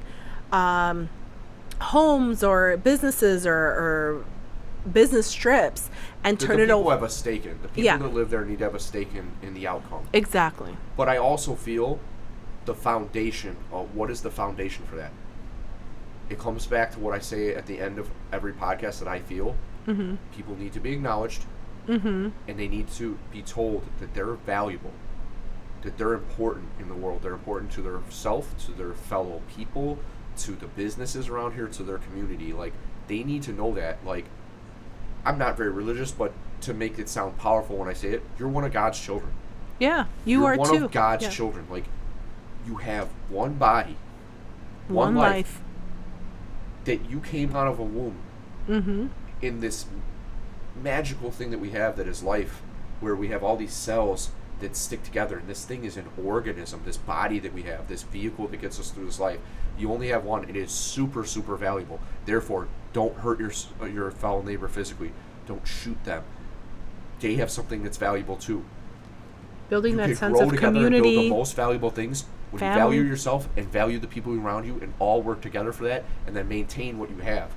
homes or businesses or business strips, and turn it over. People have a stake in. The people that live there need to have a stake in the outcome. Exactly. But I also feel the foundation of what is the foundation for that. It comes back to what I say at the end of every podcast that I feel. People need to be acknowledged, and they need to be told that they're valuable, that they're important in the world. They're important to their self, to their fellow people, to the businesses around here, to their community. Like, they need to know that. Like, I'm not very religious, but to make it sound powerful when I say it, you're one of God's children. Yeah, You're are one too. of God's Yeah. children. Like, you have one body, One life. that you came out of a womb Mm-hmm. in this magical thing that we have that is life, where we have all these cells that stick together, and this thing is an organism, this body that we have, this vehicle that gets us through this life. You only have one. It is super, super valuable. Therefore, don't hurt your fellow neighbor physically. Don't shoot them. They have something that's valuable too. Building You that can sense grow of together community. and build the most valuable things when you family. value yourself and value the people around you, and all work together for that, and then maintain what you have.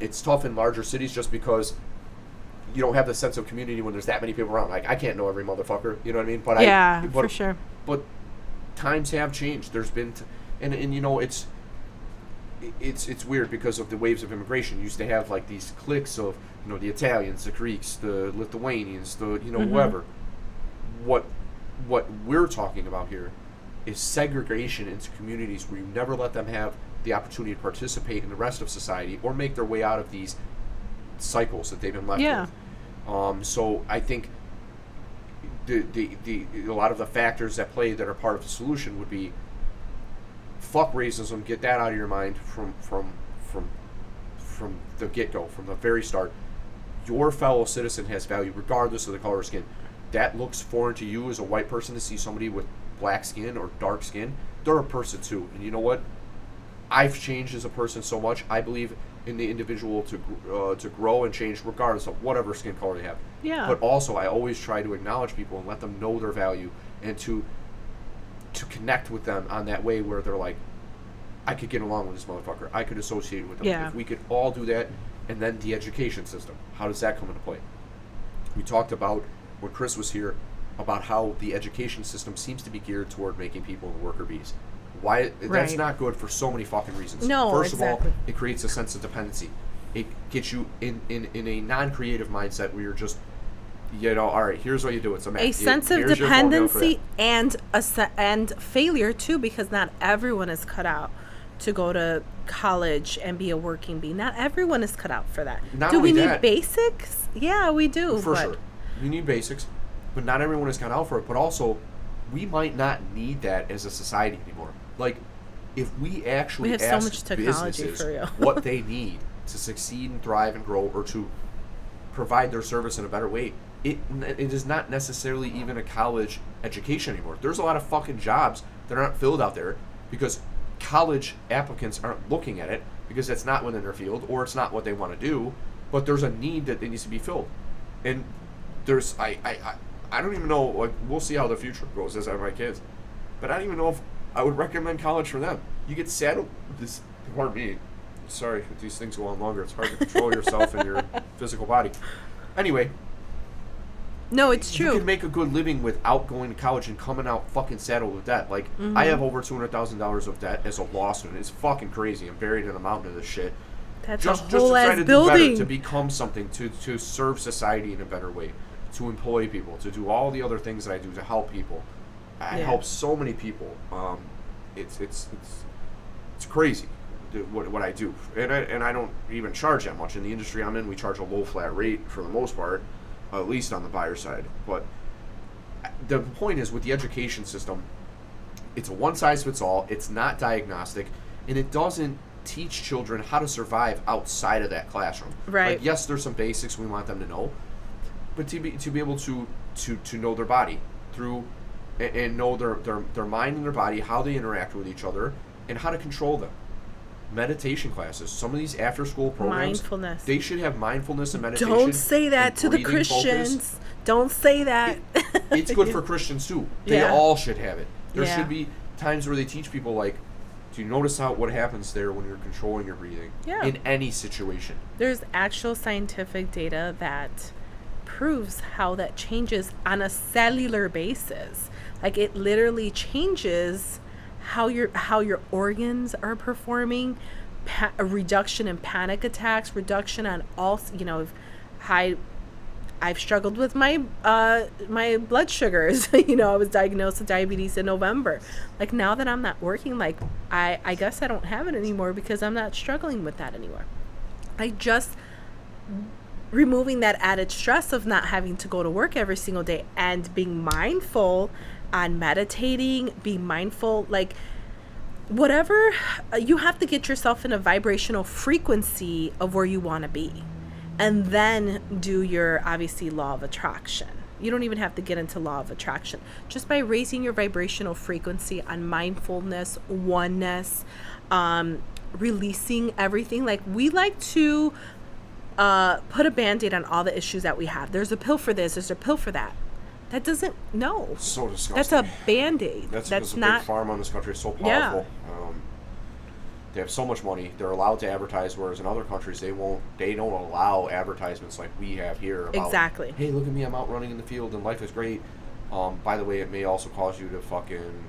It's tough in larger cities just because you don't have the sense of community when there's that many people around. Like, I can't know every motherfucker, you know what I mean? But For sure. But times have changed. There's been, and you know, it's weird because of the waves of immigration. You used to have like these cliques of, you know, the Italians, the Greeks, the Lithuanians, the, you know, Mm-hmm. whoever. What we're talking about here is segregation into communities where you never let them have the opportunity to participate in the rest of society or make their way out of these cycles that they've been left Yeah. with. So I think the a lot of the factors that play that are part of the solution would be fuck racism, get that out of your mind from the get-go, from the very start. Your fellow citizen has value regardless of the color of skin. That looks foreign to you as a white person, to see somebody with black skin or dark skin. They're a person too, and you know what? I've changed as a person so much. I believe in the individual to grow and change regardless of whatever skin color they have. Yeah. But also, I always try to acknowledge people and let them know their value, and to connect with them on that way where they're like, I could get along with this motherfucker. I could associate with them. Yeah. If we could all do that. And then the education system. How does that come into play? We talked about, when Chris was here, about how the education system seems to be geared toward making people worker bees. Why? That's Right. not good for so many fucking reasons. No, First of all, exactly. it creates a sense of dependency. It gets you in a non-creative mindset where you're just, you know, all right, here's what you do. It's A sense of dependency and and failure too, because not everyone is cut out to go to college and be a working bee. Not everyone is cut out for that. Not Do we only need that- basics? Yeah, we do. For but sure. You need basics, but not everyone is cut out for it. But also, we might not need that as a society anymore. Like, if we actually We have so ask much technology businesses for real. what they need to succeed and thrive and grow, or to provide their service in a better way, it is not necessarily even a college education anymore. There's a lot of fucking jobs that aren't filled out there because college applicants aren't looking at it, because that's not within their field, or it's not what they want to do. But there's a need that needs to be filled, and there's I don't even know. Like, we'll see how the future goes as I have my kids, but I don't even know if I would recommend college for them. You get saddled with this. Pardon me. Sorry, if these things go on longer, it's hard to control yourself and your physical body. Anyway, no, it's you true. can make a good living without going to college and coming out fucking saddled with debt. Like, I have over $200,000 of debt as a law student. It's fucking crazy. I'm buried in a mountain of this shit. That's Just a to whole try ass to do building. better, to become something, to serve society in a better way, to employ people, to do all the other things that I do to help people. I Yeah. help so many people. It's crazy what I do, and I don't even charge that much. In the industry I'm in, we charge a low flat rate for the most part, at least on the buyer side. But the point is, with the education system, it's a one size fits all. It's not diagnostic, and it doesn't teach children how to survive outside of that classroom. Right. Like, yes, there's some basics we want them to know, but to be able to know their body through and know their mind and their body, how they interact with each other, and how to control them. Meditation classes. Some of these after-school programs, Mindfulness. they should have mindfulness and meditation. Don't say that and to the breathing focus. Christians. Don't say that. It's good for Christians too. They Yeah. all should have it. There Yeah. should be times where they teach people, like, do you notice what happens there when you're controlling your breathing? Yeah. In any situation. There's actual scientific data that proves how that changes on a cellular basis. Like, it literally changes how your organs are performing, a reduction in panic attacks, reduction on all, high I've struggled with my my blood sugars. You know, I was diagnosed with diabetes in November. Like, now that I'm not working, like, I guess I don't have it anymore because I'm not struggling with that anymore. I just removing that added stress of not having to go to work every single day and being mindful on meditating, being mindful, like, whatever, you have to get yourself in a vibrational frequency of where you want to be. And then do your, obviously, law of attraction. You don't even have to get into law of attraction. Just by raising your vibrational frequency on mindfulness, oneness, releasing everything. Like, we like to put a Band-Aid on all the issues that we have. There's a pill for this. There's a pill for that. That doesn't, no. So disgusting. That's a Band-Aid. That's not. Big pharma in this country is so powerful. Yeah. They have so much money. They're allowed to advertise, whereas in other countries they won't. They don't allow advertisements like we have here. About, Exactly. Hey, look at me! I'm out running in the field and life is great. By the way, it may also cause you to fucking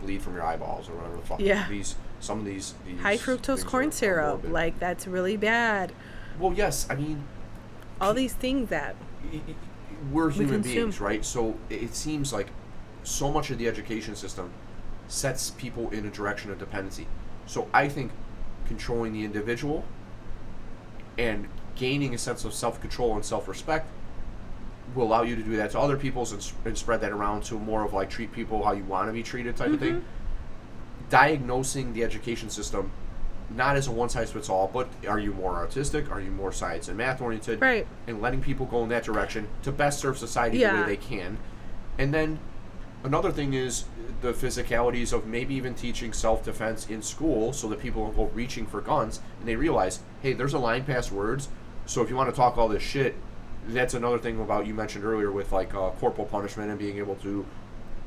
bleed from your eyeballs or whatever the fuck. Yeah. Some of these High fructose corn syrup, like, that's really bad. Well, yes, I mean, all these things that we're human consume. beings, right? So it seems like so much of the education system sets people in a direction of dependency. So I think controlling the individual and gaining a sense of self-control and self-respect will allow you to do that to other people and spread that around to more of like treat people how you want to be treated type of thing. Diagnosing the education system not as a one-size-fits-all, but are you more artistic? Are you more science and math-oriented? Right. And letting people go in that direction to best serve society the way they can. And then another thing is the physicalities of maybe even teaching self-defense in school so that people don't go reaching for guns and they realize, hey, there's a line past words, so if you want to talk all this shit, that's another thing about you mentioned earlier with like corporal punishment and being able to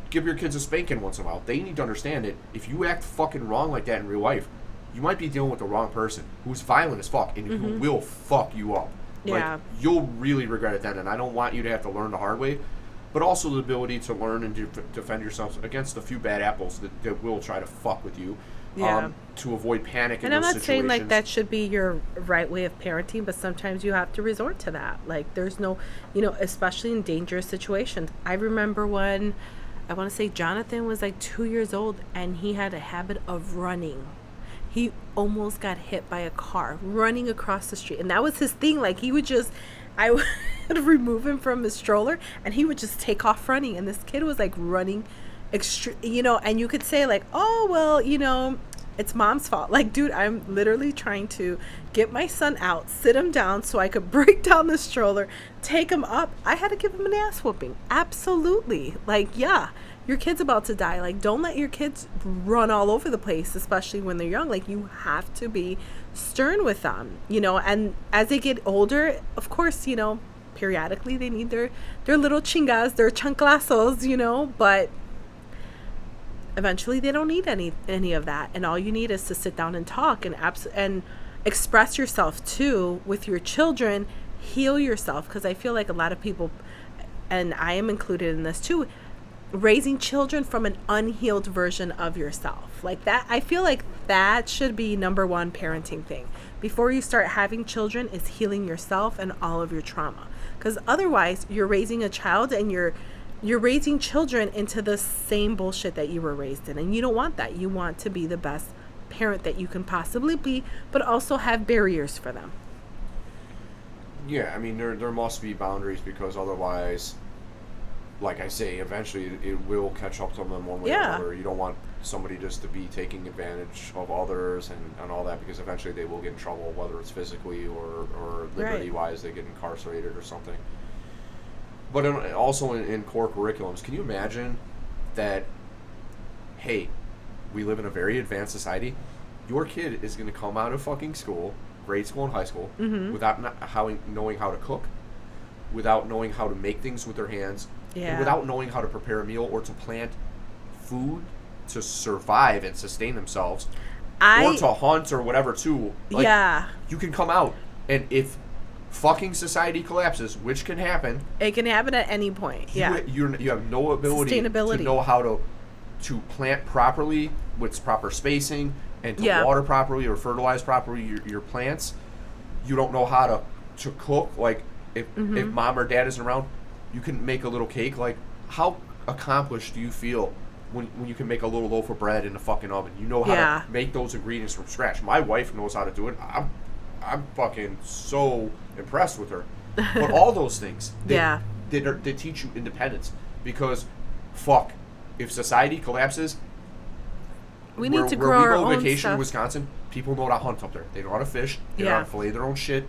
give your kids a spanking once in a while. They need to understand it. If you act fucking wrong like that in real life, you might be dealing with the wrong person who's violent as fuck and who will fuck you up. Yeah. Like, you'll really regret it then, and I don't want you to have to learn the hard way. But also the ability to learn and defend yourself against a few bad apples that will try to fuck with you. To avoid panic in and I'm those not situations. saying like that should be your right way of parenting, but sometimes you have to resort to that. Like, there's no, especially in dangerous situations. I remember when, I want to say Jonathan was like 2 years old and he had a habit of running. He almost got hit by a car running across the street. And that was his thing. Like, he would just, I would remove him from his stroller and he would just take off running. And this kid was like running, and you could say like, oh, well, it's mom's fault. Like, dude, I'm literally trying to get my son out, sit him down so I could break down the stroller, take him up. I had to give him an ass whooping. Absolutely. Like, yeah, your kid's about to die. Like, don't let your kids run all over the place, especially when they're young. Like, you have to be stern with them, and as they get older, of course, periodically they need their little chingas, their chanclazos, but eventually they don't need any of that. And all you need is to sit down and talk and express yourself too with your children, heal yourself. Because I feel like a lot of people, and I am included in this too, raising children from an unhealed version of yourself. Like that, I feel like that should be number one parenting thing. Before you start having children is healing yourself and all of your trauma. Because otherwise you're raising a child and you're raising children into the same bullshit that you were raised in. And you don't want that. You want to be the best parent that you can possibly be, but also have barriers for them. Yeah, I mean, there must be boundaries, because otherwise, like I say, eventually it will catch up to them one way or another. You don't want somebody just to be taking advantage of others and all that, because eventually they will get in trouble, whether it's physically or liberty-wise, they get incarcerated or something. But also in core curriculums, can you imagine that, hey, we live in a very advanced society. Your kid is going to come out of fucking school, grade school and high school, without knowing how to cook, without knowing how to make things with their hands, and without knowing how to prepare a meal or to plant food to survive and sustain themselves, or to hunt or whatever too. Like, you can come out, and if fucking society collapses, which can happen, it can happen at any point. You have no ability to know how to plant properly with proper spacing and to water properly or fertilize properly your plants. You don't know how to cook. Like, if mom or dad isn't around, you can make a little cake. Like, how accomplished do you feel when you can make a little loaf of bread in the fucking oven? You know how to make those ingredients from scratch. My wife knows how to do it. I'm fucking so impressed with her. But all those things, they teach you independence. Because, fuck, if society collapses, we need to grow our own stuff. Where we go vacation in Wisconsin, people know how to hunt up there. They know how to fish. They know how to fillet their own shit.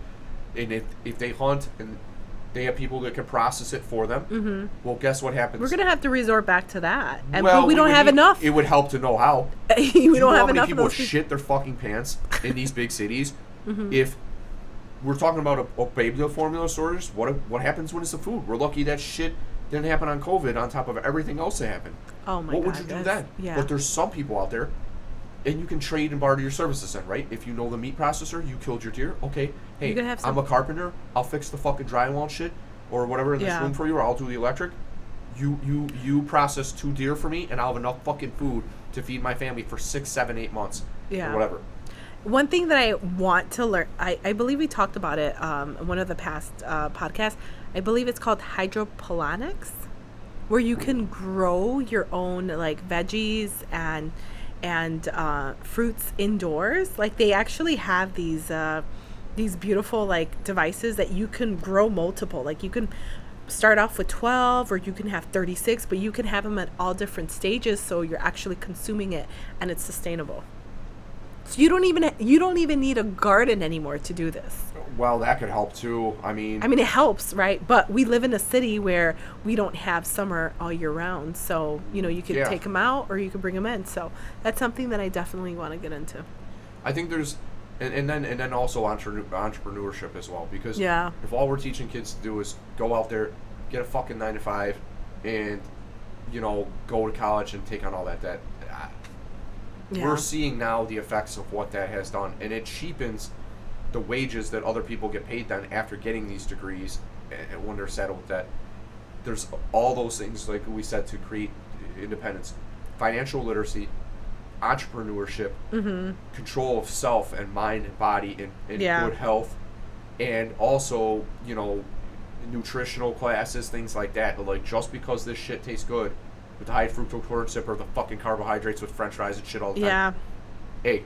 And if they hunt and they have people that can process it for them, well, guess what happens? We're going to have to resort back to that. But we don't have enough. It would help to know how. We don't have enough. How many people shit their fucking pants in these big cities? If we're talking about a baby formula shortage, what happens when it's the food? We're lucky that shit didn't happen on COVID on top of everything else that happened. Oh my God. What would you do then? Yeah. But there's some people out there, and you can trade and barter your services then, right? If you know the meat processor, you killed your deer, okay, hey, I'm a carpenter, I'll fix the fucking drywall shit or whatever in this room for you, or I'll do the electric. You process 2 deer for me, and I'll have enough fucking food to feed my family for 6, 7, 8 months or whatever. One thing that I want to learn, I believe we talked about it in one of the past podcasts. I believe it's called hydroponics, where you can grow your own like veggies and fruits indoors. Like they actually have these beautiful like devices that you can grow multiple. Like you can start off with 12 or you can have 36, but you can have them at all different stages, so you're actually consuming it and it's sustainable. So you don't even need a garden anymore to do this. Well, that could help too. I mean, it helps, right? But we live in a city where we don't have summer all year round. So, you can take them out or you can bring them in. So that's something that I definitely want to get into. I think there's, and then also entrepreneurship as well. Because if all we're teaching kids to do is go out there, get a fucking 9 to 5, and, go to college and take on all that we're seeing now the effects of what that has done. And it cheapens the wages that other people get paid then after getting these degrees, and when they're settled with that. There's all those things, like we said, to create independence. Financial literacy, entrepreneurship, control of self and mind and body, and good health, and also, nutritional classes, things like that. But like, just because this shit tastes good with the high fructose corn syrup or the fucking carbohydrates with french fries and shit all the time. Hey,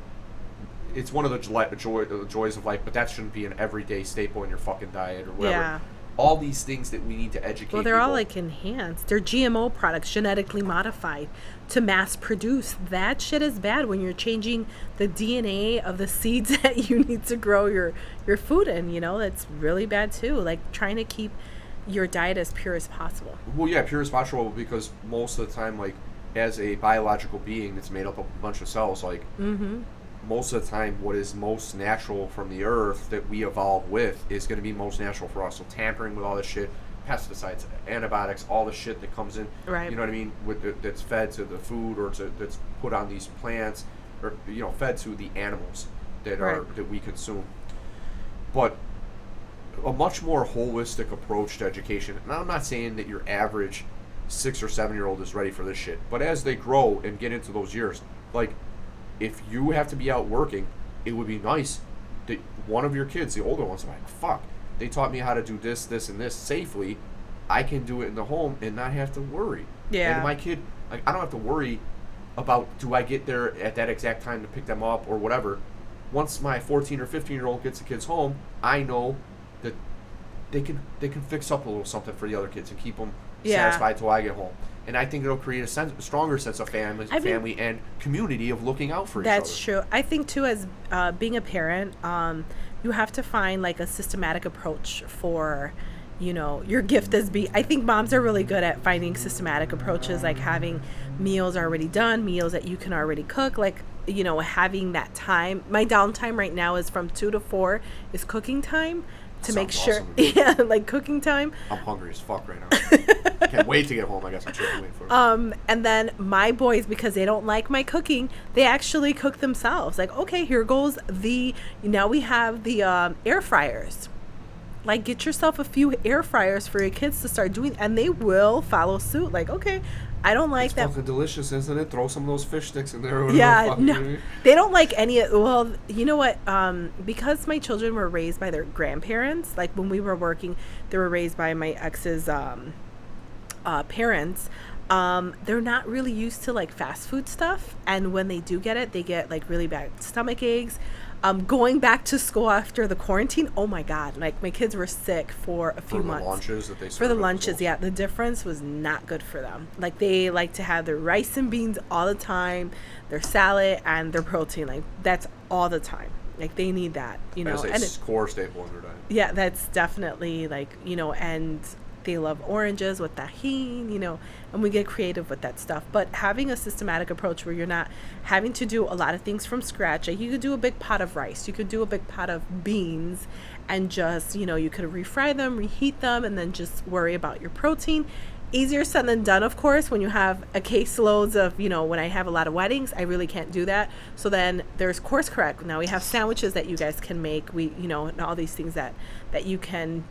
it's one of the joys of life, but that shouldn't be an everyday staple in your fucking diet or whatever. Yeah. All these things that we need to educate Well, they're people. all like enhanced. They're GMO products, genetically modified to mass produce. That shit is bad when you're changing the DNA of the seeds that you need to grow your food in. That's really bad too. Like trying to keep your diet as pure as possible. Well, yeah, pure as possible, because most of the time, like, as a biological being that's made up of a bunch of cells, like, most of the time what is most natural from the earth that we evolve with is going to be most natural for us. So tampering with all this shit, pesticides, antibiotics, all the shit that comes in, right. You know what I mean, that's fed to the food or that's put on these plants, or fed to the animals that we consume. But a much more holistic approach to education, and I'm not saying that your average 6 or 7-year-old is ready for this shit, but as they grow and get into those years, like, if you have to be out working, it would be nice that one of your kids, the older ones, are like, fuck, they taught me how to do this, and this safely. I can do it in the home and not have to worry. Yeah. And my kid, like, I don't have to worry about, do I get there at that exact time to pick them up or whatever. Once my 14 or 15-year-old gets the kids home, I know that they can fix up a little something for the other kids and keep them satisfied till I get home. And I think it'll create a stronger sense of family and community of looking out for each other. That's true. I think too, as being a parent, you have to find like a systematic approach for, your gift as I think moms are really good at finding systematic approaches, like having meals already done, meals that you can already cook, like, having that time. My downtime right now is from 2 to 4 is cooking time. To make sure, awesome. Like cooking time. I'm hungry as fuck right now. Can't wait to get home. I guess I'm sure waiting for it. And then my boys, because they don't like my cooking, they actually cook themselves. Like, okay, here goes now we have the air fryers. Like, get yourself a few air fryers for your kids to start doing, and they will follow suit. Like, okay, I don't like it's that. fucking delicious, isn't it? Throw some of those fish sticks in there. Or Yeah, fucking, no, they don't like any. Well, you know what? Because my children were raised by their grandparents. Like when we were working, they were raised by my ex's parents. They're not really used to like fast food stuff, and when they do get it, they get like really bad stomach aches. Going back to school after the quarantine, oh my god, like my kids were sick for a few months. For the lunches that they serve For the at lunches, schools. yeah, the difference was not good for them. Like they like to have their rice and beans all the time, their salad and their protein, like that's all the time. Like they need that, you know. And it's core staple in their diet. Yeah, that's definitely like, you know, and they love oranges with tahini, you know, and we get creative with that stuff. But having a systematic approach where you're not having to do a lot of things from scratch, like you could do a big pot of rice, you could do a big pot of beans, and just, you know, you could refry them, reheat them, and then just worry about your protein. Easier said than done, of course, when you have a caseloads of, you know, when I have a lot of weddings, I really can't do that. So then there's course correct. Now we have sandwiches that you guys can make, we, you know, and all these things that you can,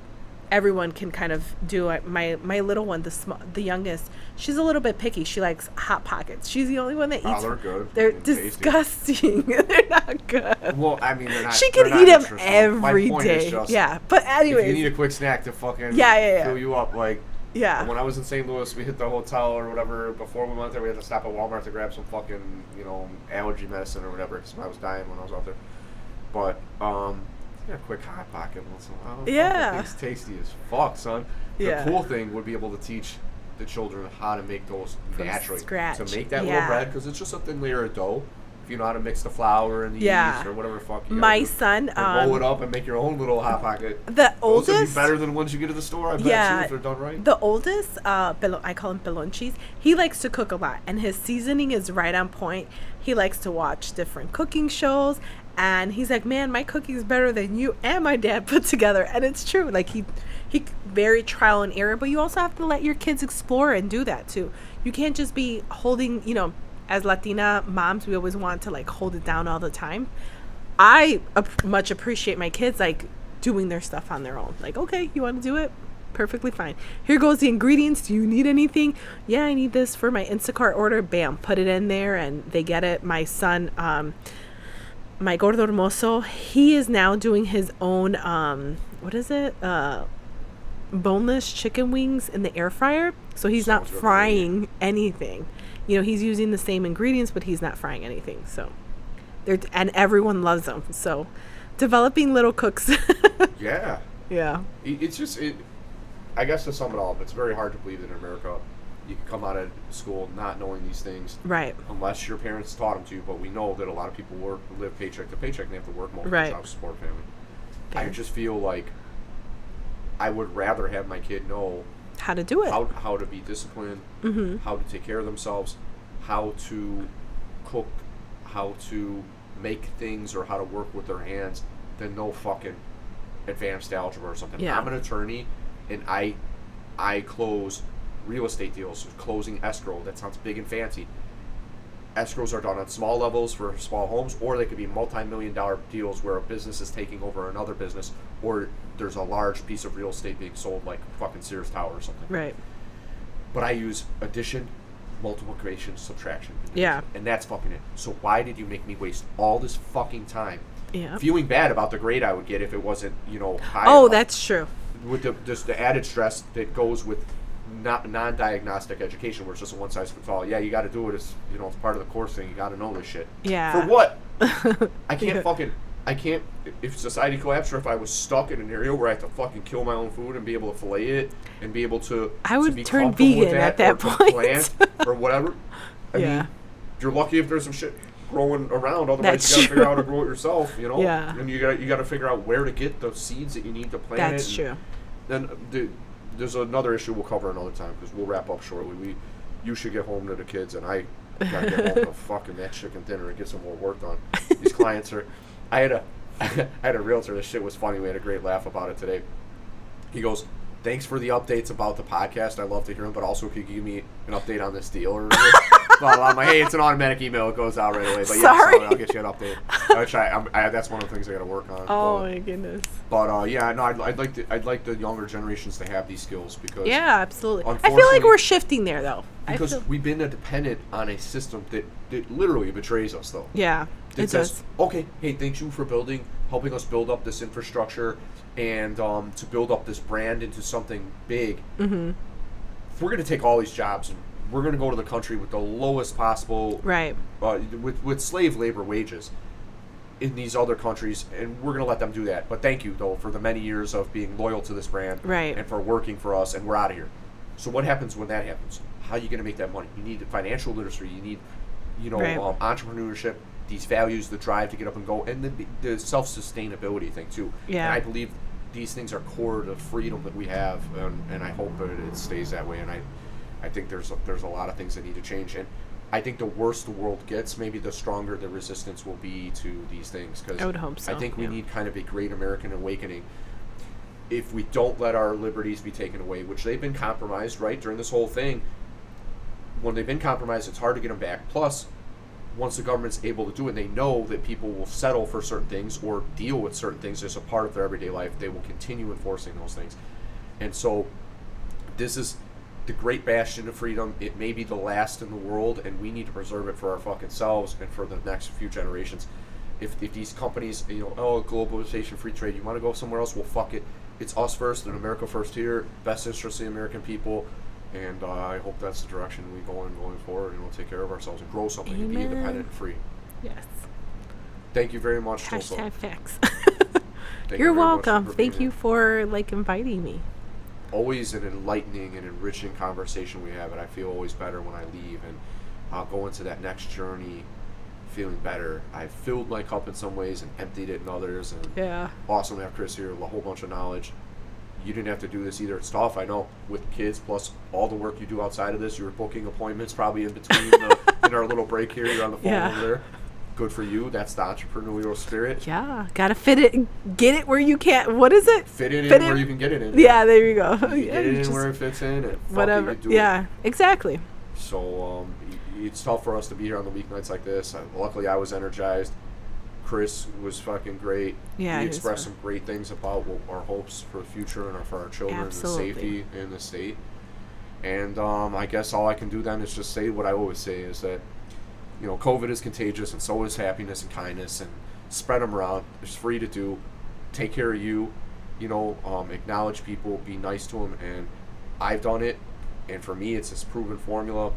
everyone can kind of do. My little one, the youngest, she's a little bit picky. She likes Hot Pockets. She's the only one that eats. Oh, they're good. They're And disgusting. They're not good. Well, I mean, they're not. She they're can not eat them nutritious. every My point day. is just, Yeah, but anyways, if you need a quick snack to fucking Yeah. fill you up, like. Yeah. When I was in St. Louis, we hit the hotel or whatever. Before we went there, we had to stop at Walmart to grab some fucking, you know, allergy medicine or whatever, because I was dying when I was out there. But, yeah, a quick Hot Pocket once in a while. Yeah. That thing's tasty as fuck, son. Yeah. The cool thing would be able to teach the children how to make those From naturally. scratch. To make that Yeah. little bread, because it's just a thin layer of dough. If you know how to mix the flour and the Yeah. yeast or whatever the fuck you My gotta do. son, And roll it up and make your own little Hot Pocket. the Those would be oldest, better than the ones you get at the store, I bet, Yeah. too, if they're done right. the oldest, I call him Pelonchis. He likes to cook a lot, and his seasoning is right on point. He likes to watch different cooking shows, and he's like, "Man, my cooking's better than you and my dad put together." And it's true. Like he very trial and error, but you also have to let your kids explore and do that too. You can't just be holding, you know, as Latina moms, we always want to like hold it down all the time. I much appreciate my kids like doing their stuff on their own. Like, okay, you want to do it? Perfectly fine. Here goes the ingredients. Do you need anything? Yeah, I need this for my Instacart order. Bam, put it in there and they get it. My son, my gordo hermoso, he is now doing his own, what is it? Boneless chicken wings in the air fryer. So he's not Sounds good. frying anything. You know, he's using the same ingredients, but he's not frying anything. So, and everyone loves them. So, developing little cooks. Yeah. Yeah. It's just, I guess to sum it all up, it's very hard to believe that in America you can come out of school not knowing these things. Right. Unless your parents taught them to, but we know that a lot of people live paycheck to paycheck and they have to work multiple Right. jobs to support a family. I Fair. just feel like I would rather have my kid know How to do it. how to be disciplined, how to take care of themselves, how to cook, how to make things, or how to work with their hands, than no fucking advanced algebra or something. Yeah. I'm an attorney, and I close real estate deals, closing escrow. That sounds big and fancy. Escrows are done on small levels for small homes, or they could be multi-million-dollar deals where a business is taking over another business, or there's a large piece of real estate being sold, like fucking Sears Tower or something. Right. But I use addition, multiplication, subtraction. Yeah. And that's fucking it. So why did you make me waste all this fucking time Yeah. feeling bad about the grade I would get if it wasn't, you know, high Oh, enough? that's true. With the added stress that goes with non-diagnostic education, where it's just a one-size-fits-all. Yeah, you got to do it as, you know, it's part of the course thing. You got to know this shit. Yeah. For what? I can't if society collapsed, or if I was stuck in an area where I have to fucking kill my own food and be able to fillet it and be able to I would be turn comfortable with vegan at that or to point. plant or whatever. I Yeah. mean, you're lucky if there's some shit growing around. Otherwise, That's you got to figure true. out how to grow it yourself. You know. Yeah. And you got to figure out where to get the seeds that you need to plant That's it. true. Then there's another issue we'll cover another time, because we'll wrap up shortly. You should get home to the kids, and I gotta get home to fucking that chicken dinner and get some more work done. These clients are. I had a realtor. This shit was funny. We had a great laugh about it today. He goes, "Thanks for the updates about the podcast. I love to hear them, but also could you give me an update on this deal?" Or Blah, blah, blah. Hey, it's an automatic email. It goes out right away. But Sorry. yeah, I'll get you an update. I'll try. That's one of the things I got to work on. Oh my goodness. But yeah, no, I'd like the younger generations to have these skills because Yeah, absolutely. I feel like unfortunately- we're shifting there though. because we've been dependent on a system that literally betrays us though. Yeah, it says, does. okay, hey, thank you for helping us build up this infrastructure and to build up this brand into something big. Mm-hmm. We're going to take all these jobs and we're going to go to the country with the lowest possible, Right. With slave labor wages in these other countries, and we're going to let them do that. But thank you, though, for the many years of being loyal to this brand Right. and for working for us, and we're out of here. So what happens when that happens? How are you going to make that money? You need financial literacy. You need, Right. entrepreneurship, these values, the drive to get up and go, and the self-sustainability thing, too. Yeah. And I believe these things are core to freedom that we have, and I hope that it stays that way. And I think there's a lot of things that need to change. And I think the worse the world gets, maybe the stronger the resistance will be to these things. Because I would hope so. I think we yeah. need kind of a great American awakening. If we don't let our liberties be taken away, which they've been compromised, right, during this whole thing, when they've been compromised, it's hard to get them back. Plus, once the government's able to do it, they know that people will settle for certain things or deal with certain things as a part of their everyday life. They will continue enforcing those things. And so this is the great bastion of freedom. It may be the last in the world, and we need to preserve it for our fucking selves and for the next few generations. If these companies, globalization, free trade, you want to go somewhere else, well, fuck it. It's us first and America first here, best interest of the American people. And I hope that's the direction we go in going forward, and we'll take care of ourselves and grow something and be Amen. independent and free. Yes. Thank you very much, Tilsa. Hashtag facts. Thank You're you very much welcome. for Thank being you here. for inviting me. Always an enlightening and enriching conversation we have, and I feel always better when I leave, and I'll go into that next journey feeling better. I've filled my cup in some ways and emptied it in others, and Yeah. awesome to have Chris here, a whole bunch of knowledge. You didn't have to do this either. It's tough, I know, with kids, plus all the work you do outside of this. You were booking appointments probably in between in our little break here. You're on the phone Yeah. over there. Good for you. That's the entrepreneurial spirit. Yeah. Gotta fit it. Get it where you can't. What is it? Fit it Fit in it- where you can get it in. Yeah. There you go. You Yeah, get it you in just- where it fits in, and fuck whatever. it, you do it. Yeah. Exactly. So it's tough for us to be here on the weeknights like this. Luckily, I was energized. Chris was fucking great. Yeah, he he was expressed fun. some great things about our hopes for the future and for our children Absolutely. and the safety in the state. And I guess all I can do then is just say what I always say is that, COVID is contagious, and so is happiness and kindness, and spread them around. It's free to do. Take care of you. Acknowledge people. Be nice to them. And I've done it, and for me, it's this proven formula.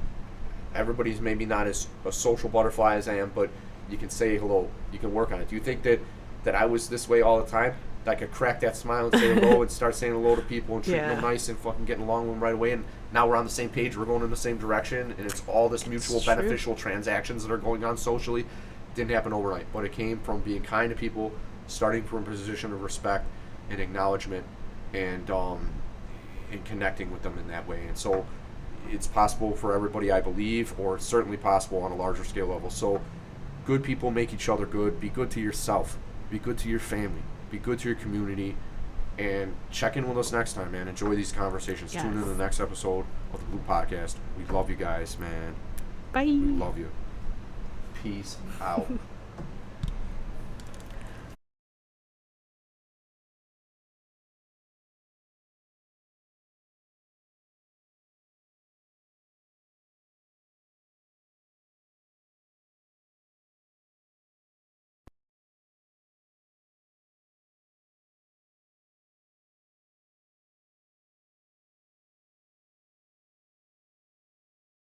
Everybody's maybe not as a social butterfly as I am, but you can say hello. You can work on it. Do you think that I was this way all the time? That I could crack that smile and say hello and start saying hello to people and treating Yeah. them nice and fucking getting along with them right away, and now we're on the same page, we're going in the same direction, and it's all this mutual It's true. beneficial transactions that are going on socially. Didn't happen overnight, but it came from being kind to people, starting from a position of respect and acknowledgement, and connecting with them in that way. And so it's possible for everybody, I believe, or it's certainly possible on a larger scale level. So good people make each other good. Be good to yourself. Be good to your family. Be good to your community. And check in with us next time, man. Enjoy these conversations. Yes. Tune in to the next episode of the Blue Podcast. We love you guys, man. Bye. We love you. Peace out.